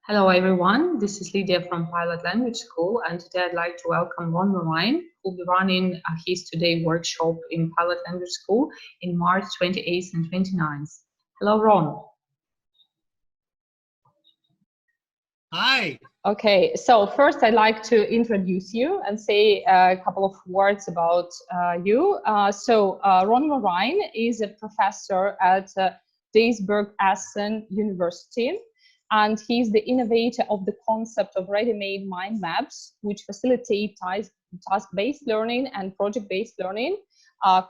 Hello everyone, this is Lydia from Pilot Language School, and today I'd like to welcome Ron Morrain, who will be running his Today workshop in Pilot Language School in March 28th and 29th. Hello Ron. Hi. Okay, so first I'd like to introduce you and say a couple of words about you. Ron Morrain is a professor at Duisburg-Essen University, and he's the innovator of the concept of ready-made mind maps, which facilitate task-based learning and project-based learning,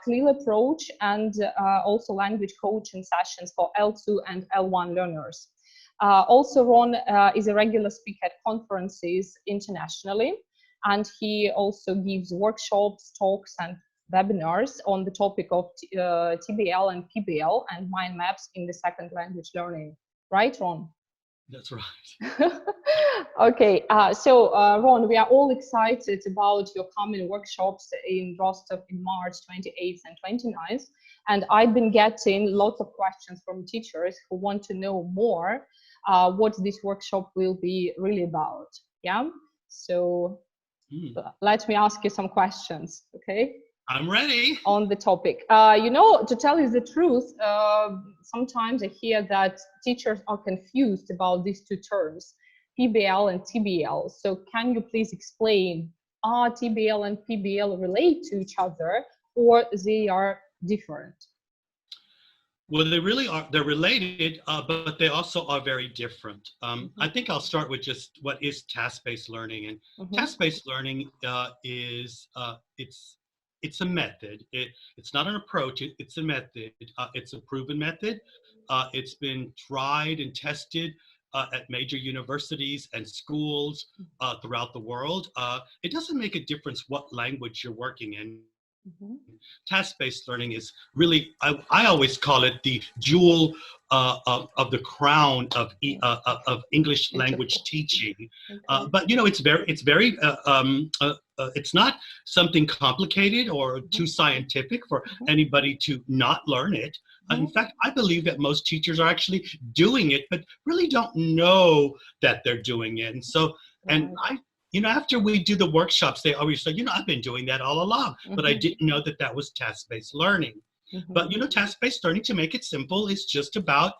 clear approach, and also language coaching sessions for L2 and L1 learners. Also, Ron is a regular speaker at conferences internationally, and he also gives workshops, talks, and webinars on the topic of TBL and PBL and mind maps in the second language learning. Right, Ron? That's right. Okay, Ron, we are all excited about your coming workshops in Rostov in March 28th and 29th. And I've been getting lots of questions from teachers who want to know more what this workshop will be really about. Yeah, so let me ask you some questions, okay? I'm ready. On the topic. To tell you the truth, sometimes I hear that teachers are confused about these two terms, PBL and TBL. So can you please explain, are TBL and PBL relate to each other or they are different? Well, they really are. They're related, but they also are very different. I think I'll start with just what is task-based learning. And task-based learning is it's a method. It's not an approach. It's a method. It's a proven method. It's been tried and tested at major universities and schools throughout the world. It doesn't make a difference what language you're working in. Task-based learning is really, I always call it the jewel of the crown of English language teaching. But it's not something complicated or too scientific for anybody to not learn it. In fact, I believe that most teachers are actually doing it, but really don't know that they're doing it. And so, after we do the workshops, they always say, I've been doing that all along, but I didn't know that that was task-based learning. But, task-based learning, to make it simple, is just about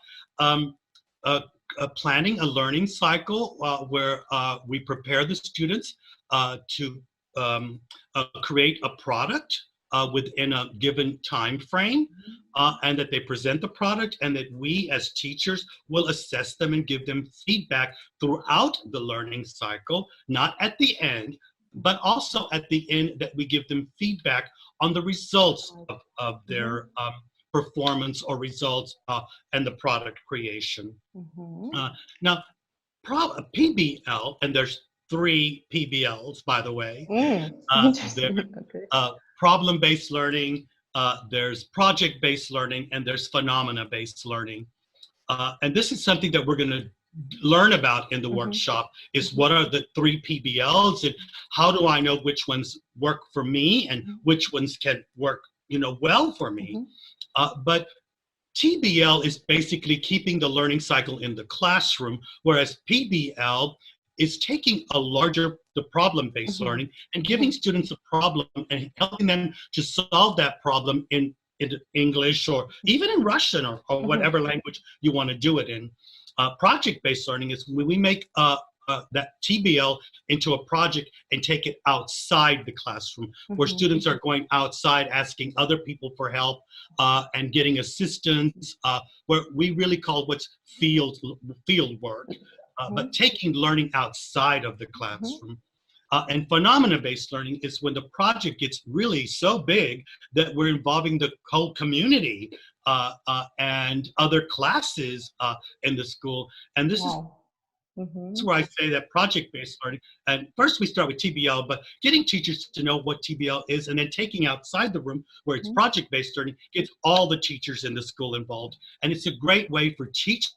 planning a learning cycle where we prepare the students to create a product within a given time frame, and that they present the product, and that we as teachers will assess them and give them feedback throughout the learning cycle, not at the end, but also at the end, that we give them feedback on the results of their performance or results and the product creation. Now, PBL, and there's 3 PBLs, by the way. Problem-based learning, there's project-based learning, and there's phenomena-based learning. And this is something that we're going to learn about in the workshop, is what are the 3 PBLs, and how do I know which ones work for me and which ones can work, well for me. But TBL is basically keeping the learning cycle in the classroom, whereas PBL is taking the problem-based learning and giving students a problem and helping them to solve that problem in English or even in Russian or whatever language you want to do it in. Project-based learning is when we make that TBL into a project and take it outside the classroom, where students are going outside asking other people for help and getting assistance, where we really call what's field work. But taking learning outside of the classroom. And phenomena-based learning is when the project gets really so big that we're involving the whole community and other classes in the school. And this is where I say that project-based learning, and first we start with TBL, but getting teachers to know what TBL is, and then taking outside the room where it's project-based learning, gets all the teachers in the school involved. And it's a great way for teachers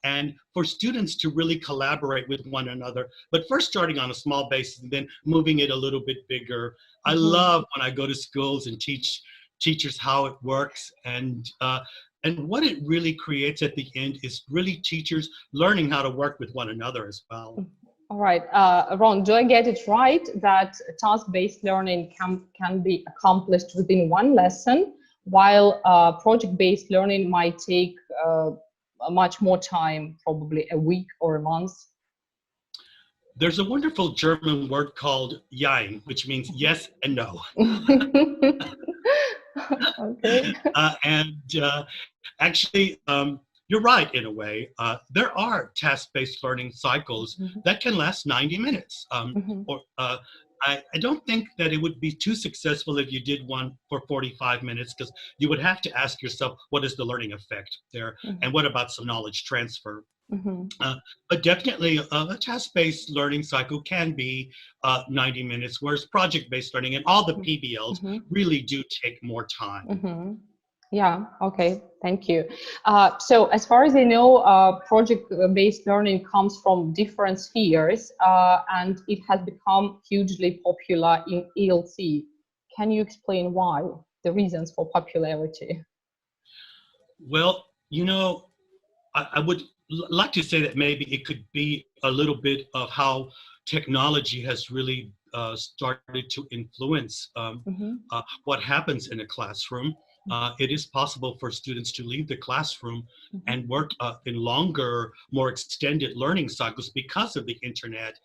and for students to really collaborate with one another, but first starting on a small basis and then moving it a little bit bigger. I love when I go to schools and teach teachers how it works, and And what it really creates at the end is really teachers learning how to work with one another as well. All right, Ron, do I get it right that task-based learning can be accomplished within one lesson, while project-based learning might take much more time, probably a week or a month? There's a wonderful German word called Jein, which means yes and no. Okay. Actually, you're right in a way. There are task-based learning cycles that can last 90 minutes. I don't think that it would be too successful if you did one for 45 minutes, because you would have to ask yourself, what is the learning effect there? And what about some knowledge transfer? But definitely a task-based learning cycle can be 90 minutes, whereas project-based learning and all the PBLs really do take more time. Yeah, okay, thank you. So as far as I know, project-based learning comes from different spheres, and it has become hugely popular in ELT. Can you explain why, the reasons for popularity? Well, you know, I would like to say that maybe it could be a little bit of how technology has really started to influence what happens in a classroom. It is possible for students to leave the classroom and work in longer, more extended learning cycles because of the internet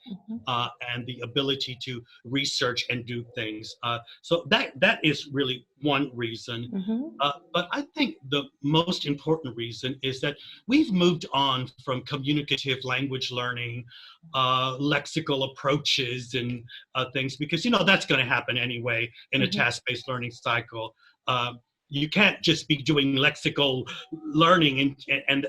and the ability to research and do things. So that is really one reason. But I think the most important reason is that we've moved on from communicative language learning, lexical approaches and things, because, you know, that's going to happen anyway in a task-based learning cycle. You can't just be doing lexical learning and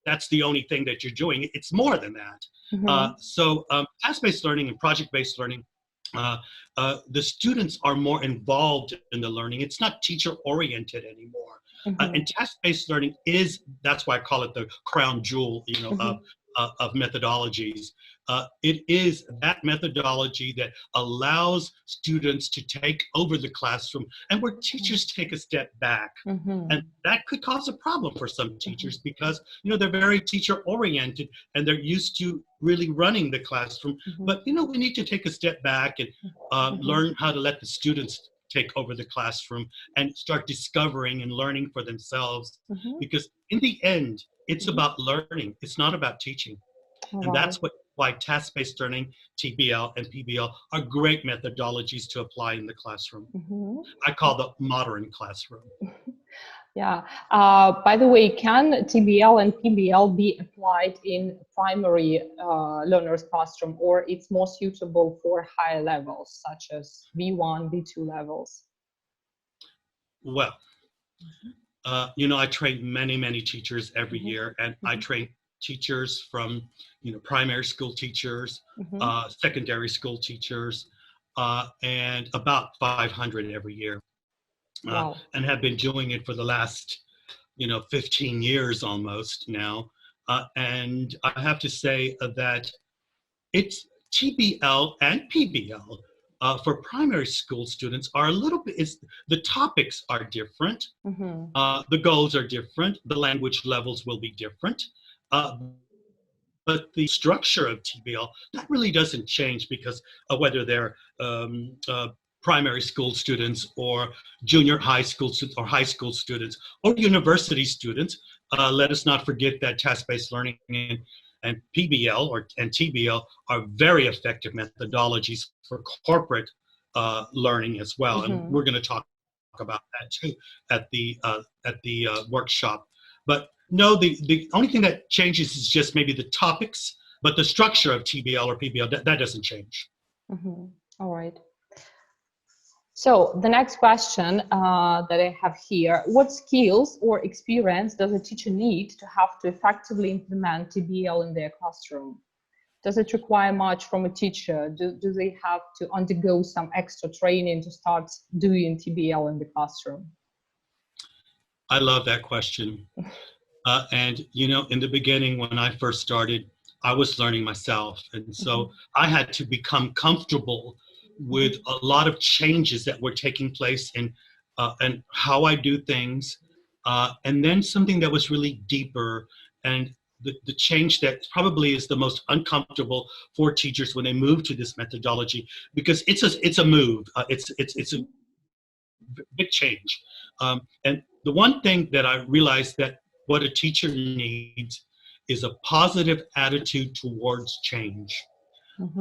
that's the only thing that you're doing. It's more than that. So task-based learning and project-based learning, the students are more involved in the learning. It's not teacher-oriented anymore. And task-based learning that's why I call it the crown jewel, you know, of methodologies. It is that methodology that allows students to take over the classroom and where teachers take a step back. And that could cause a problem for some teachers because, you know, they're very teacher oriented and they're used to really running the classroom. But, you know, we need to take a step back and learn how to let the students take over the classroom and start discovering and learning for themselves. Because in the end, it's about learning. It's not about teaching. And that's why task-based learning, TBL and PBL, are great methodologies to apply in the classroom. I call the modern classroom. Yeah. By the way, can TBL and PBL be applied in primary learners' classroom, or it's more suitable for higher levels, such as B1, B2 levels? Well, you know, I train many teachers every year, and I train teachers from, you know, primary school teachers, secondary school teachers, and about 500 every year. And have been doing it for the last, you know, 15 years almost now. And I have to say that it's TBL and PBL for primary school students are a little bit, the topics are different. The goals are different. The language levels will be different. But the structure of TBL, that really doesn't change because of whether they're primary school students or junior high school students or high school students or university students. Let us not forget that task-based learning and PBL and TBL are very effective methodologies for corporate learning as well. And we're going to talk about that too at the workshop. But no, the only thing that changes is just maybe the topics, but the structure of TBL or PBL, that doesn't change. All right. So the next question that I have here, what skills or experience does a teacher need to have to effectively implement TBL in their classroom? Does it require much from a teacher? Do they have to undergo some extra training to start doing TBL in the classroom? I love that question. And, you know, in the beginning, when I first started, I was learning myself. And so I had to become comfortable with a lot of changes that were taking place in and how I do things, and then something that was really deeper, and the change that probably is the most uncomfortable for teachers when they move to this methodology, because it's a move. It's a big change. And the one thing that I realized that what a teacher needs is a positive attitude towards change,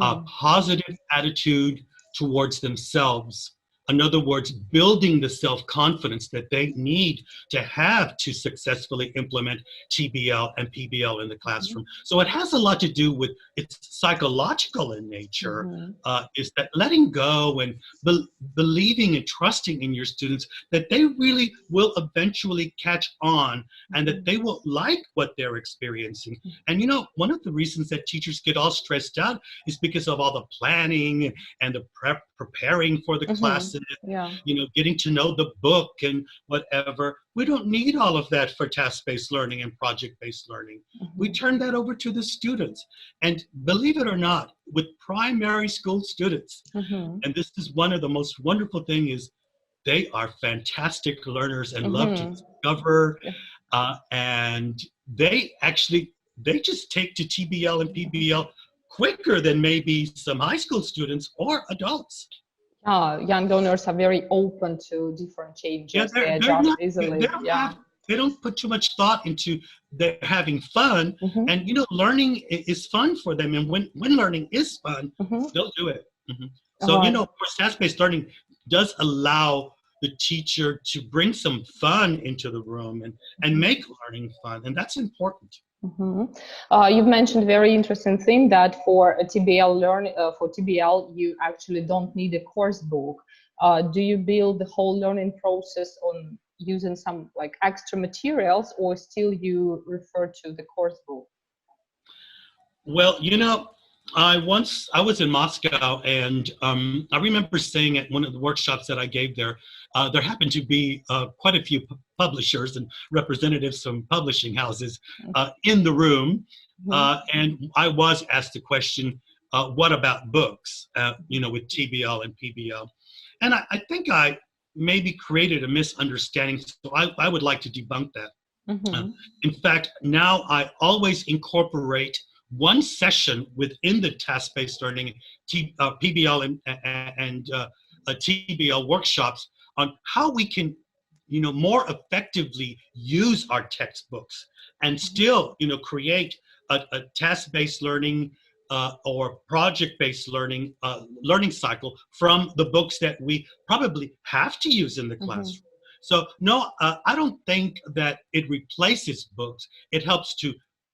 a positive attitude towards themselves. In other words, building the self-confidence that they need to have to successfully implement TBL and PBL in the classroom. So it has a lot to do with, it's psychological in nature, is that letting go and believing and trusting in your students that they really will eventually catch on and that they will like what they're experiencing. And you know, one of the reasons that teachers get all stressed out is because of all the planning and the preparing for the classes, you know, getting to know the book and whatever. We don't need all of that for task-based learning and project-based learning. We turn that over to the students. And believe it or not, with primary school students, and this is one of the most wonderful things, is they are fantastic learners and love to discover, and they just take to TBL and PBL quicker than maybe some high school students or adults. Young learners are very open to different changes. They adjust easily. They don't put too much thought into their having fun. And, you know, learning is fun for them. And when learning is fun, they'll do it. So, you know, task-based learning does allow the teacher to bring some fun into the room and make learning fun. And that's important. You've mentioned a very interesting thing that for a TBL for TBL, you actually don't need a course book. Do you build the whole learning process on using some like extra materials, or still you refer to the course book? Well, you know, I was in Moscow, and I remember saying at one of the workshops that I gave there, there happened to be quite a few publishers and representatives from publishing houses in the room, and I was asked the question, what about books, you know, with TBL and PBL? And I think I maybe created a misunderstanding, so I would like to debunk that. In fact, now I always incorporate one session within the task-based learning, PBL and TBL workshops on how we can, you know, more effectively use our textbooks and still, you know, create a task-based learning or project-based learning learning cycle from the books that we probably have to use in the classroom. So no, I don't think that it replaces books. It helps to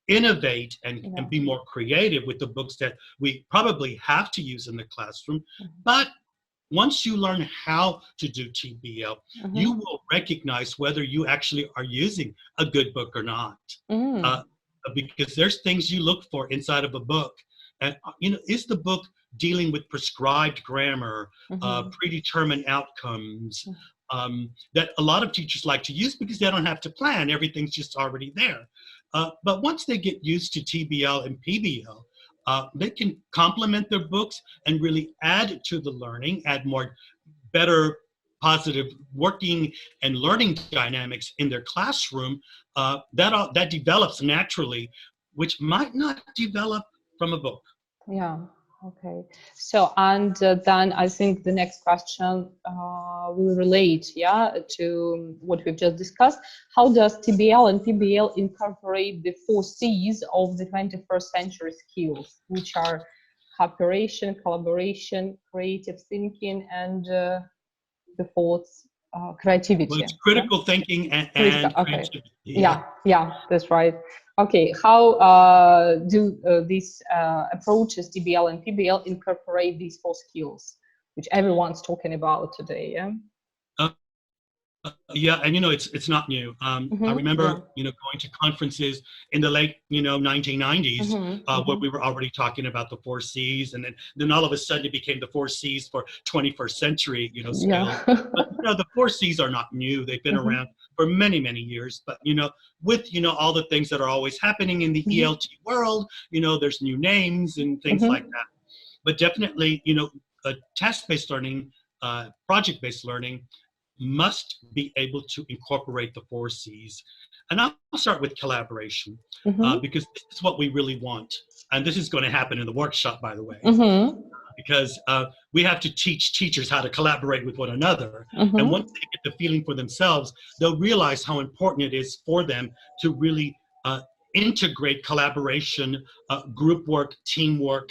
innovate and be more creative with the books that we probably have to use in the classroom. But once you learn how to do TBL, you will recognize whether you actually are using a good book or not. Because there's things you look for inside of a book. And, you know, is the book dealing with prescribed grammar, predetermined outcomes, that a lot of teachers like to use because they don't have to plan. Everything's just already there. But once they get used to TBL and PBL, they can complement their books and really add to the learning, add more better positive working and learning dynamics in their classroom that develops naturally, which might not develop from a book. Yeah. Okay. So, and then I think the next question will relate, to what we've just discussed. How does TBL and PBL incorporate the 4 C's of the 21st century skills, which are cooperation, collaboration, creative thinking, and the fourth, creativity? Well, it's critical thinking and creativity. Yeah, that's right. Okay, how do these approaches, TBL and PBL, incorporate these 4 skills, which everyone's talking about today? Yeah, and you know, it's not new. I remember, you know, going to conferences in the late, you know, 1990s, where we were already talking about the 4 C's, and then all of a sudden it became the 4 C's for 21st century, you know, skills. But you know, the 4 C's are not new. They've been around for many, many years. But you know, with you know all the things that are always happening in the ELT world, you know, there's new names and things like that. But definitely, you know, task-based learning, project-based learning must be able to incorporate the 4 C's. And I'll start with collaboration, because this is what we really want. And this is going to happen in the workshop, by the way, because we have to teach teachers how to collaborate with one another. And once they get the feeling for themselves, they'll realize how important it is for them to really integrate collaboration, group work, teamwork,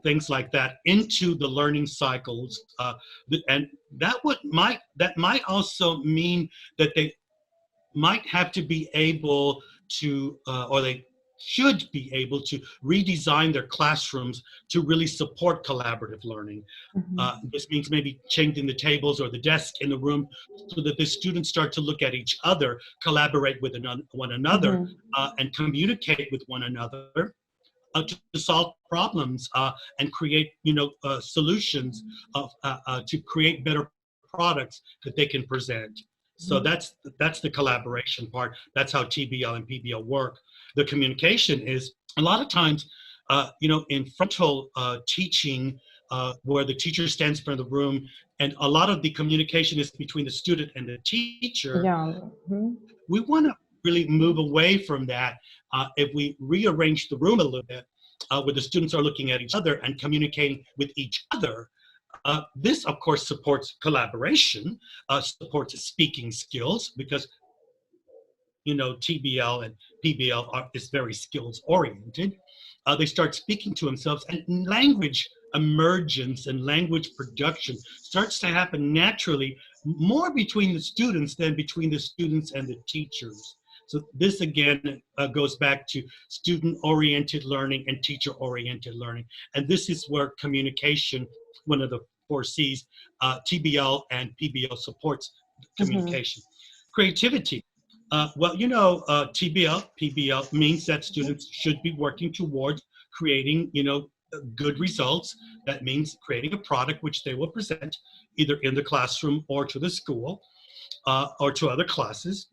things like that into the learning cycles. And that might also mean that they might have to be able to, or they should be able to redesign their classrooms to really support collaborative learning. This means maybe changing the tables or the desk in the room so that the students start to look at each other, collaborate with one another, and communicate with one another to solve problems and create, solutions to create better products that they can present. So that's the collaboration part. That's how TBL and PBL work. The communication is a lot of times, in frontal teaching, where the teacher stands in front of the room, and a lot of the communication is between the student and the teacher. We want to really move away from that. If we rearrange the room a little bit, where the students are looking at each other and communicating with each other, this, of course, supports collaboration, supports speaking skills, because TBL and PBL is very skills oriented. They start speaking to themselves, and language emergence and language production starts to happen naturally, more between the students than between the students and the teachers. So this again goes back to student-oriented learning and teacher-oriented learning. And this is where communication, one of the 4 C's, TBL and PBL supports communication. Creativity. TBL, PBL means that students should be working towards creating, good results. That means creating a product which they will present either in the classroom or to the school or to other classes.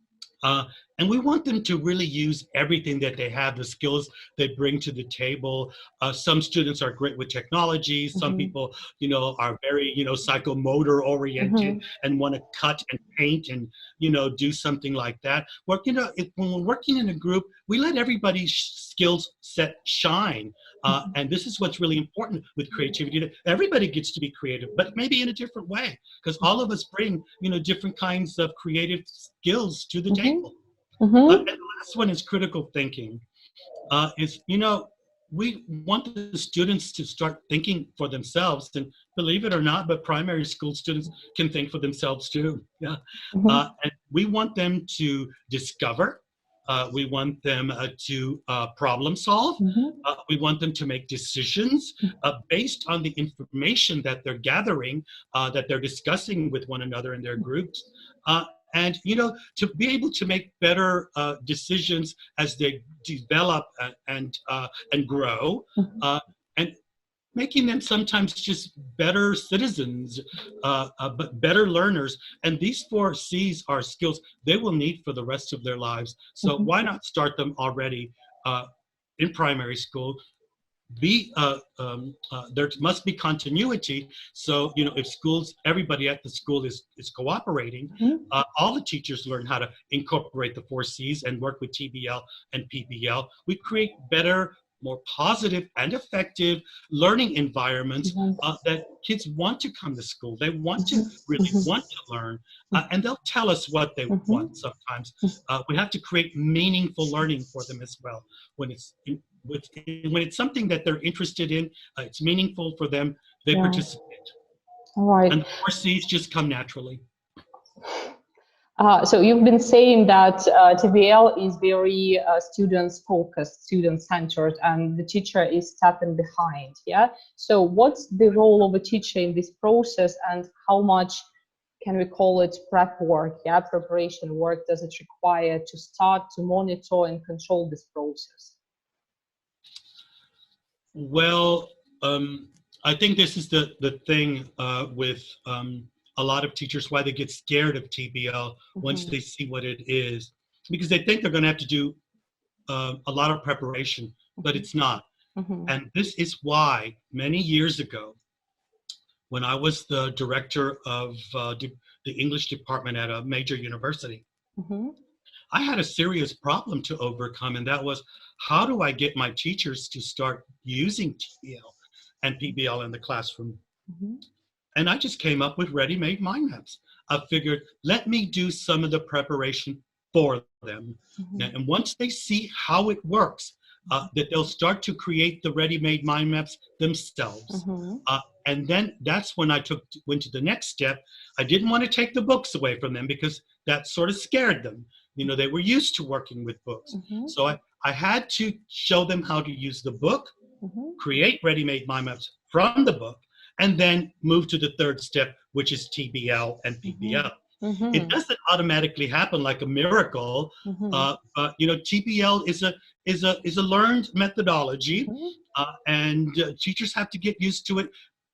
And we want them to really use everything that they have, the skills they bring to the table. Some students are great with technology. Some people, are very, psychomotor oriented and want to cut and paint and, do something like that. When we're working in a group, we let everybody's skills set shine. And this is what's really important with creativity, that everybody gets to be creative, but maybe in a different way, because all of us bring, different kinds of creative skills to the table. And the last one is critical thinking. We want the students to start thinking for themselves, and believe it or not, but primary school students can think for themselves too. And we want them to discover. We want them to problem solve. We want them to make decisions based on the information that they're gathering, that they're discussing with one another in their groups. And, to be able to make better decisions as they develop and grow, and making them sometimes just better citizens, but better learners. And these 4 C's are skills they will need for the rest of their lives. So why not start them already in primary school? There must be continuity. So, if everybody at the school is cooperating, all the teachers learn how to incorporate the 4 C's and work with TBL and PBL. We create better, more positive and effective learning environments that kids want to come to school. They want to really want to learn, and they'll tell us what they want sometimes. We have to create meaningful learning for them as well. When it's something that they're interested in, it's meaningful for them, they participate. All right. And the 4 C's just come naturally. So you've been saying that TBL is very students-focused, student-centered, and the teacher is stepping behind, yeah? So what's the role of a teacher in this process, and how much, can we call it, prep work, preparation work does it require to start to monitor and control this process? Well, I think this is the thing with a lot of teachers, why they get scared of TBL once they see what it is, because they think they're going to have to do a lot of preparation, but it's not. And this is why many years ago, when I was the director of the English department at a major university. Mm-hmm. I had a serious problem to overcome, and that was, how do I get my teachers to start using TBL and PBL in the classroom? Mm-hmm. And I just came up with ready-made mind maps. I figured, let me do some of the preparation for them. Mm-hmm. And once they see how it works, that they'll start to create the ready-made mind maps themselves. Mm-hmm. And then that's when I went to the next step. I didn't want to take the books away from them because that sort of scared them. You know, they were used to working with books. Mm-hmm. So I had to show them how to use the book, Mm-hmm. create ready-made mind maps from the book, and then move to the third step, which is TBL and PBL. Mm-hmm. It doesn't automatically happen like a miracle, Mm-hmm. but you know, TBL is a learned methodology, and teachers have to get used to it.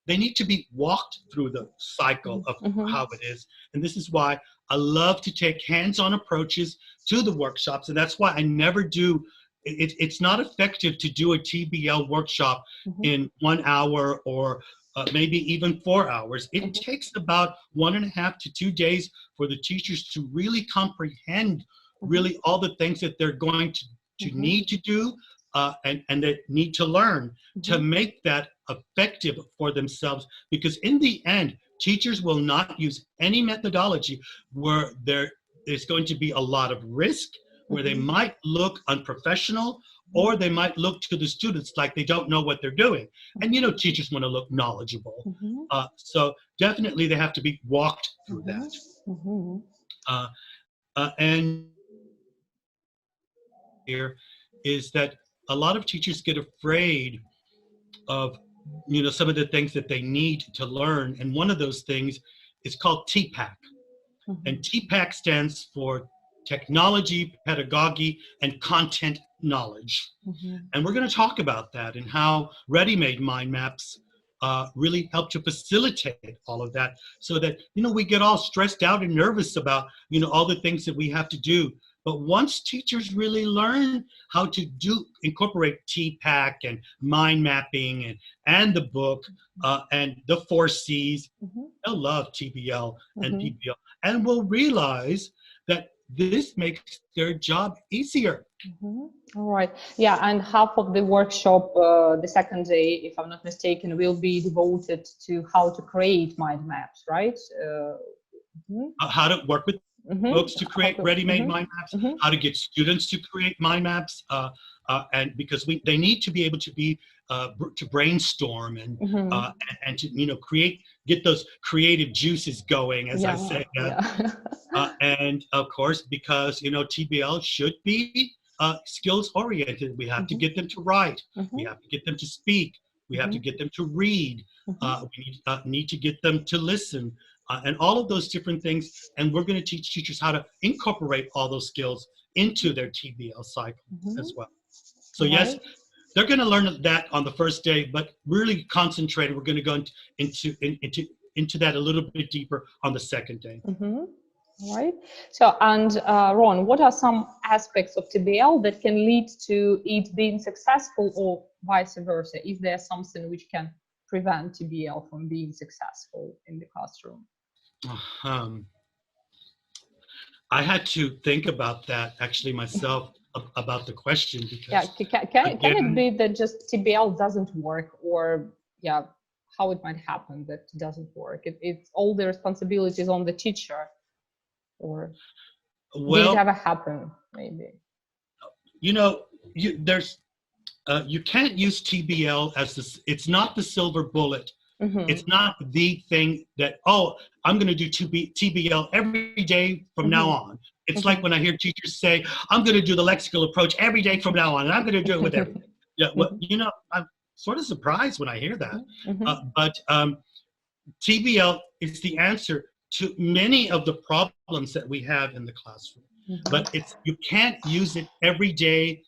They need to be walked through the cycle of how it is, and this is why I love to take hands-on approaches to the workshops, and that's why I never do. It's not effective to do a TBL workshop in 1 hour or maybe even 4 hours. It takes about 1.5 to 2 days for the teachers to really comprehend really all the things that they're going to need to do and that need to learn to make that effective for themselves. Because in the end, teachers will not use any methodology where there's going to be a lot of risk, where they might look unprofessional, or they might look to the students like they don't know what they're doing. And you know, teachers want to look knowledgeable. So definitely they have to be walked through that. And here is that a lot of teachers get afraid of, you know, some of the things that they need to learn. And one of those things is called TPAC. And TPAC stands for Technology, Pedagogy, and Content Knowledge. And we're going to talk about that and how ready-made mind maps really help to facilitate all of that, so that, you know, we get all stressed out and nervous about, you know, all the things that we have to do. But once teachers really learn how to incorporate TPAC and mind mapping and the book and the 4 C's, they'll love TBL and PBL, and will realize that this makes their job easier. All right. Yeah, and half of the workshop, the second day, if I'm not mistaken, will be devoted to how to create mind maps, right? How to work with books to create ready-made mind maps, how to get students to create mind maps, and because they need to be able to be to brainstorm and to, you know, get those creative juices going, as I say. And of course, because, you know, TBL should be skills oriented. We have to get them to write. We have to get them to speak. We have to get them to read. We need to get them to listen. And all of those different things. And we're going to teach teachers how to incorporate all those skills into their TBL cycle as well. So yes, they're going to learn that on the first day, but really concentrated. We're going to go into that a little bit deeper on the second day. All right. So, and Ron, what are some aspects of TBL that can lead to it being successful, or vice versa? Is there something which can prevent TBL from being successful in the classroom? I had to think about that actually myself about the question, because can it be that just TBL doesn't work, or how it might happen that it doesn't work? It's all the responsibilities on the teacher, or did it ever happen? Maybe, you know, you can't use TBL as it's not the silver bullet. It's not the thing that, oh, I'm going to do TBL every day from now on. It's like when I hear teachers say, I'm going to do the lexical approach every day from now on, and I'm going to do it with everything. Well, you know, I'm sort of surprised when I hear that. But TBL is the answer to many of the problems that we have in the classroom. But you can't use it every day,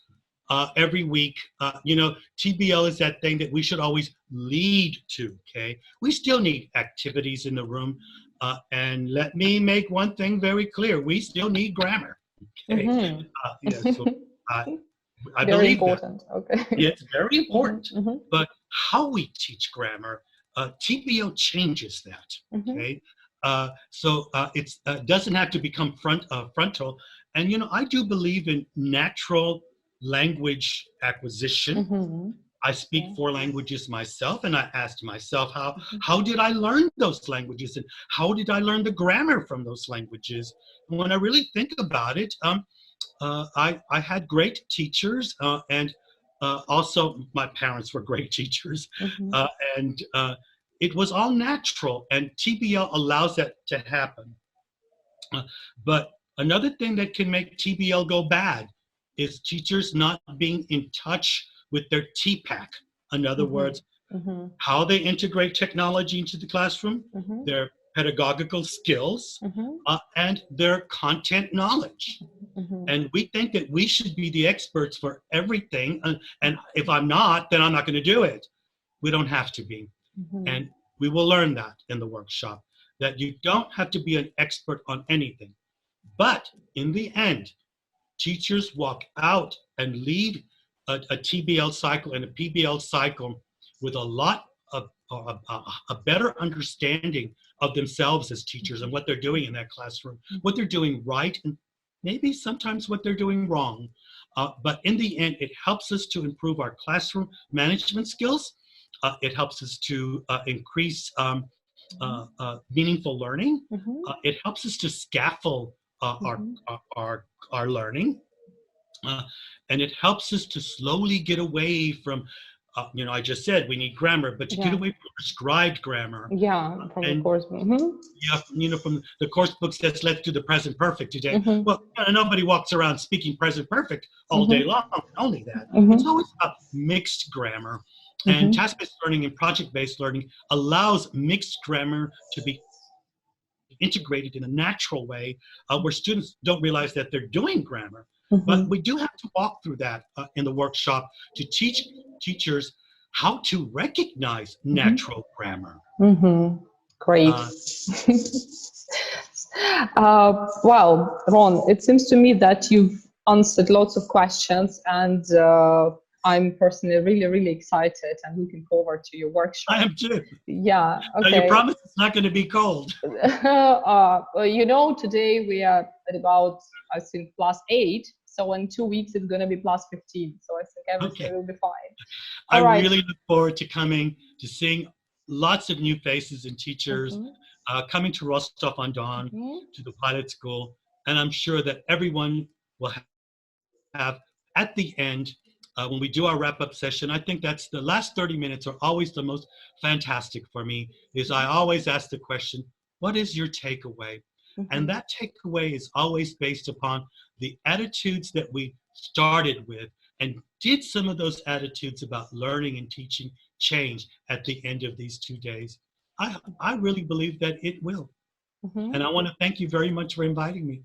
every week. You know, TBL is that thing that we should always lead to, okay? We still need activities in the room. And let me make one thing very clear. We still need grammar, okay? So I very believe important. that. Okay. Yeah, it's very important. But how we teach grammar, TBL changes that, okay? It doesn't have to become frontal. And, you know, I do believe in natural language acquisition. Mm-hmm. I speak 4 languages myself, and I asked myself, how did I learn those languages, and how did I learn the grammar from those languages? And when I really think about it, I had great teachers, and also my parents were great teachers, Mm-hmm. and it was all natural, and TBL allows that to happen. But another thing that can make TBL go bad is teachers not being in touch with their TPAC. In other words, Mm-hmm. how they integrate technology into the classroom, Mm-hmm. their pedagogical skills, Mm-hmm. and their content knowledge. Mm-hmm. And we think that we should be the experts for everything. And if I'm not, then I'm not going to do it. We don't have to be. Mm-hmm. And we will learn that in the workshop, that you don't have to be an expert on anything. But in the end, teachers walk out and leave a TBL cycle and a PBL cycle with a lot of a better understanding of themselves as teachers and what they're doing in that classroom, what they're doing right, and maybe sometimes what they're doing wrong. But in the end, it helps us to improve our classroom management skills. It helps us to increase meaningful learning. Mm-hmm. It helps us to scaffold our learning, and it helps us to slowly get away from, you know, I just said we need grammar, but to get away from prescribed grammar. Yeah, from the course. Mm-hmm. Yeah, you know, from the course book says let's do the present perfect today. Mm-hmm. Well, nobody walks around speaking present perfect all day long. Only that. Mm-hmm. It's always about mixed grammar. And task-based learning and project-based learning allows mixed grammar to be integrated in a natural way, where students don't realize that they're doing grammar. But we do have to walk through that in the workshop to teach teachers how to recognize natural grammar. Great. Well, Ron, it seems to me that you've answered lots of questions, and I'm personally really, really excited and looking forward to your workshop. I am too. Yeah. Okay. Now, you promise it's not going to be cold. You know, today we are at about, I think, +8. So in 2 weeks, it's going to be +15. So I think everything will be fine. I really look forward to coming, to seeing lots of new faces and teachers, coming to Rostov-on-Don, to the pilot school. And I'm sure that everyone will have, at the end, when we do our wrap-up session, I think that's the last 30 minutes are always the most fantastic for me, is I always ask the question, what is your takeaway? And that takeaway is always based upon the attitudes that we started with, and did some of those attitudes about learning and teaching change at the end of these 2 days? I really believe that it will. And I want to thank you very much for inviting me.